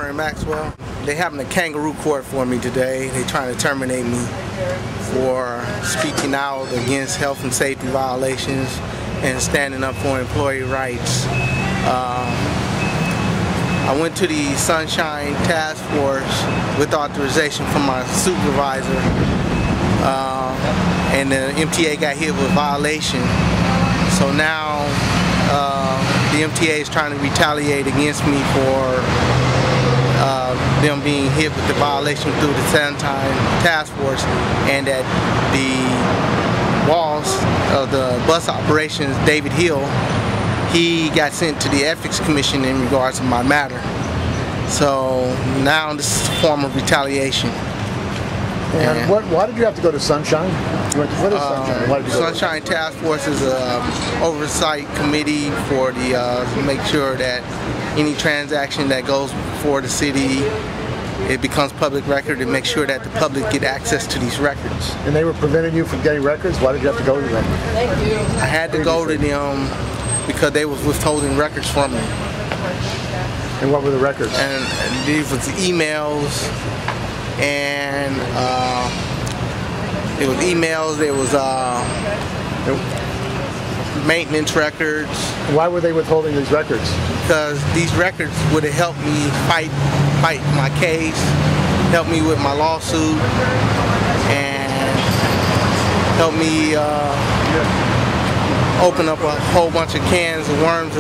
Dorian Maxwell. They're having a kangaroo court for me today. They're trying to terminate me for speaking out against health and safety violations and standing up for employee rights. I went to the Sunshine Task Force with authorization from my supervisor, and the MTA got hit with violation. So now the MTA is trying to retaliate against me for them being hit with the violation through the Sunshine Task Force, and that the boss of the bus operations, David Hill, he got sent to the Ethics Commission in regards to my matter. So now this is a form of retaliation. And why did you have to go to Sunshine? What is Sunshine? Why did you go Sunshine Task Force is an oversight committee for the to make sure that any transaction that goes before the city, it becomes public record, and make sure that the public get access to these records. And they were preventing you from getting records? Why did you have to go to them? I had to go to them because they was withholding records from me. And what were the records? And these was emails, and it was emails, there was maintenance records. Why were they withholding these records? Because these records would have helped me fight my case, help me with my lawsuit, and help me open up a whole bunch of cans of worms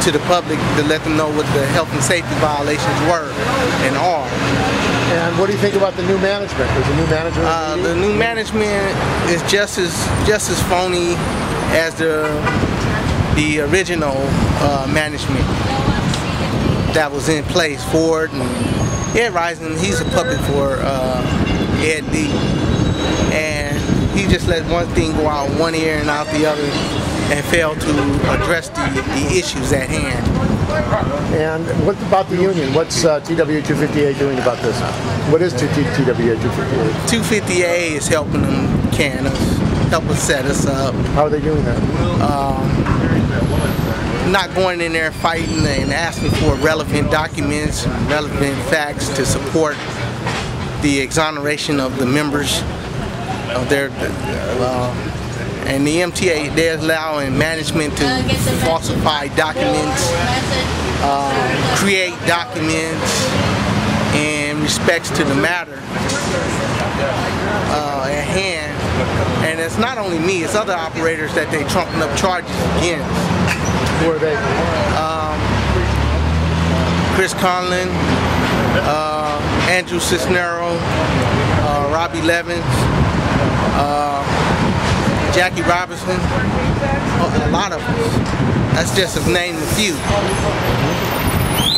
to the public to let them know what the health and safety violations were and are. And what do you think about the new management? There's a new management? The new management is just as phony as the original management that was in place. Ford and Ed Rising, he's a puppet for Ed D. And he just let one thing go out one ear and out the other, and failed to address the issues at hand. And what about the union? What's TWU 250A doing about this? What is TWU 250A? 250A is helping them can us, help us set us up. How are they doing that? Not going in there fighting and asking for relevant documents, relevant facts to support the exoneration of the members of their and the MTA, they're allowing management to falsify documents, create documents in respects to the matter at hand. And it's not only me, it's other operators that they trumping up charges against. Who are they? Chris Conlon, Andrew Cisnero, Robbie Levins, Jackie Robinson, a lot of them. That's just to name a few.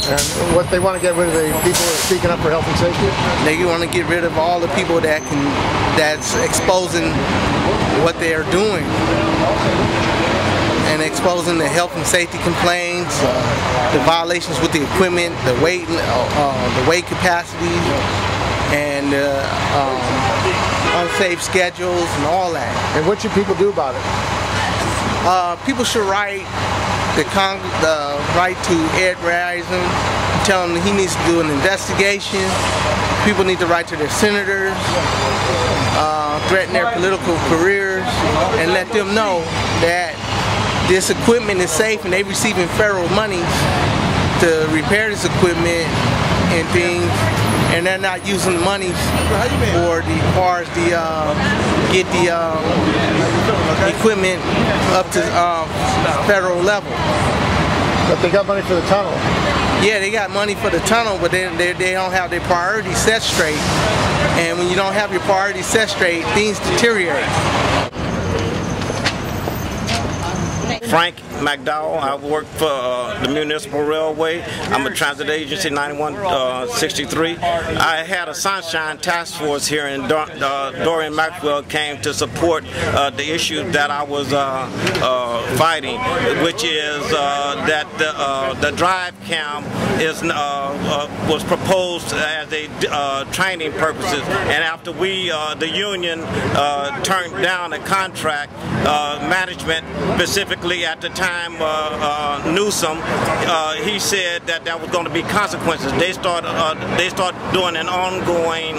And what they want to get rid of the people who are speaking up for health and safety? They want to get rid of all the people that's exposing what they are doing and exposing the health and safety complaints, the violations with the equipment, the weight capacity, and unsafe schedules and all that. And what should people do about it? People should write the right to Ed Rising, tell him that he needs to do an investigation. People need to write to their senators, threaten their political careers, and let them know that this equipment is safe and they're receiving federal money to repair this equipment and things, and they're not using the money for the cars to get the equipment up to federal level. But they got money for the tunnel. Yeah, they got money for the tunnel, but they don't have their priorities set straight. And when you don't have your priorities set straight, things deteriorate. Frank McDowell. I work for the Municipal Railway. I'm a transit agency, 9163. I had a Sunshine Task Force here, and Dorian Maxwell came to support the issue that I was fighting, which is that the drive cam was proposed as a training purposes, and after the union turned down a contract, management specifically at the time time Newsom, he said that there was going to be consequences. They start doing an ongoing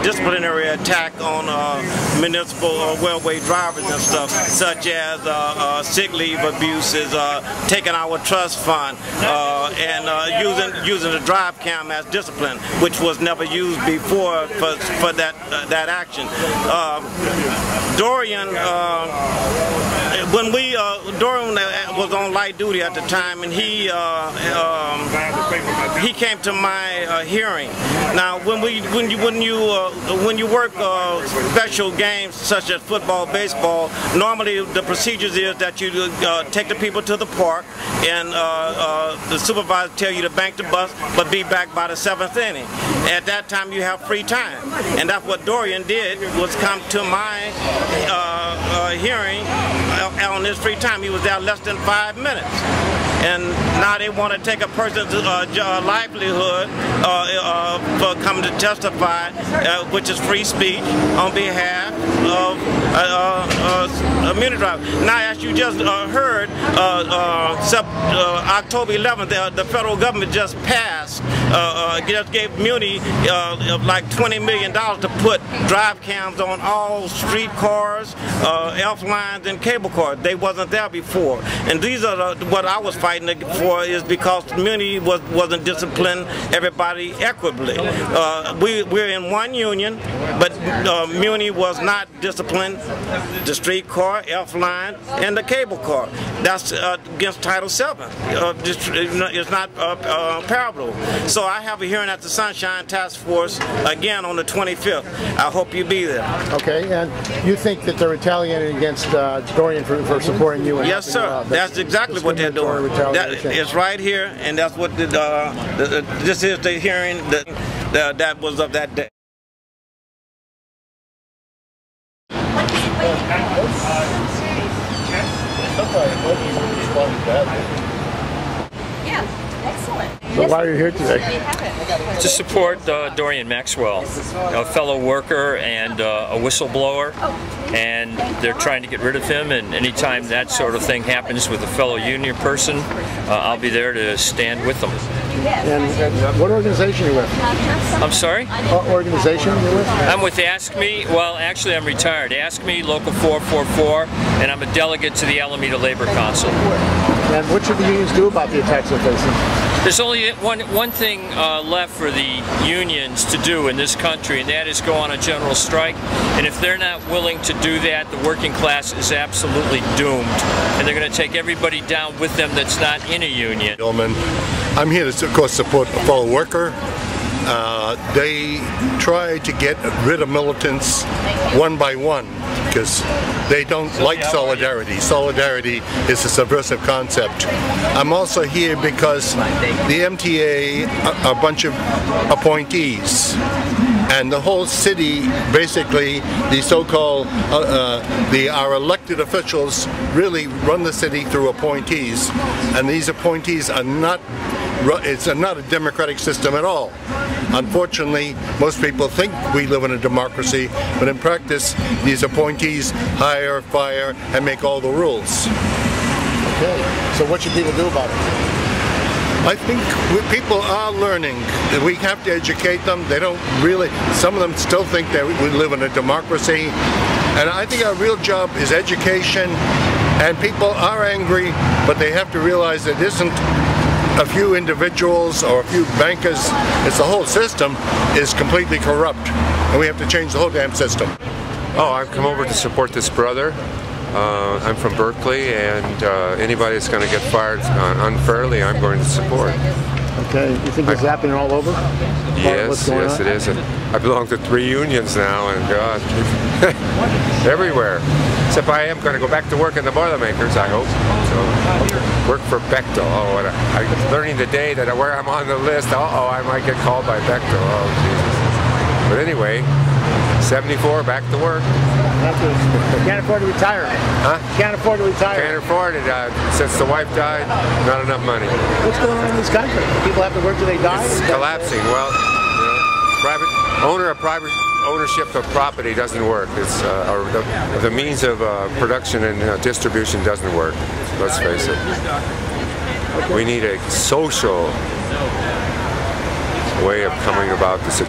disciplinary attack on municipal railway drivers and stuff, such as sick leave abuses, taking our trust fund, and using the drive cam as discipline, which was never used before for that action. Dorian, Dorian was on light duty at the time, and he came to my hearing. Now, when you work special games such as football, baseball, normally the procedures is that you take the people to the park, and the supervisor tell you to bank the bus, but be back by the 7th inning. At that time, you have free time, and that's what Dorian did, was come to my hearing on his free time. He was there less than 5 minutes. And now they want to take a person's livelihood for coming to testify, which is free speech, on behalf of immunity driver. Now, as you just heard, October 11th, the federal government just passed, just gave Muni like $20 million to put drive cams on all streetcars, elf lines, and cable cars. They wasn't there before. And these are what I was fighting for, is because Muni wasn't disciplining everybody equitably. We're in one union, but Muni was not disciplining the streetcar, elf line, and the cable car. That's against Title VII. It's not parallel. So I have a hearing at the Sunshine Task Force again on the 25th. I hope you be there. Okay, and you think that they're retaliating against Dorian for supporting you? Yes, sir. That's exactly what they're doing. It's right here, and that's what this is the hearing that was of that day. Yeah, excellent. So why are you here today? To support Dorian Maxwell, a fellow worker and a whistleblower, and they're trying to get rid of him, and anytime that sort of thing happens with a fellow union person, I'll be there to stand with them. And what organization are you with? I'm sorry? What organization are you with? I'm with Ask Me. Well, actually I'm retired. Ask Me, Local 444, and I'm a delegate to the Alameda Labor Council. And what should the unions do about the attacks they're facing? There's only one thing left for the unions to do in this country, and that is go on a general strike. And if they're not willing to do that, the working class is absolutely doomed. And they're going to take everybody down with them that's not in a union. Gilman. I'm here to, of course, support a fellow worker. They try to get rid of militants one by one because they don't like solidarity. Solidarity is a subversive concept. I'm also here because the MTA are a bunch of appointees. And the whole city, basically, the so-called, our elected officials really run the city through appointees. And these appointees are not, it's not a democratic system at all. Unfortunately, most people think we live in a democracy, but in practice, these appointees hire, fire, and make all the rules. Okay, so what should people do about it? I think people are learning. We have to educate them. They don't really, some of them still think that we live in a democracy. And I think our real job is education. And people are angry, but they have to realize it isn't a few individuals or a few bankers. It's the whole system is completely corrupt. And we have to change the whole damn system. Oh, I've come over to support this brother. I'm from Berkeley, and anybody that's going to get fired unfairly, I'm going to support. Okay, you think it's happening all over? Yes, yes, it is. And I belong to 3 unions now, and God, everywhere. Except I am going to go back to work in the Boilermakers, I hope. So, work for Bechtel. Oh, I'm learning today that where I'm on the list, I might get called by Bechtel. Oh, Jesus. But anyway, 74, back to work. Can't afford to retire. Huh? Can't afford to retire. Can't afford it. Since the wife died, not enough money. What's going on in this country? People have to work till they die? It's collapsing. Well, you know, private private ownership of property doesn't work. It's or the means of production and distribution doesn't work. Let's face it. We need a social way of coming about this.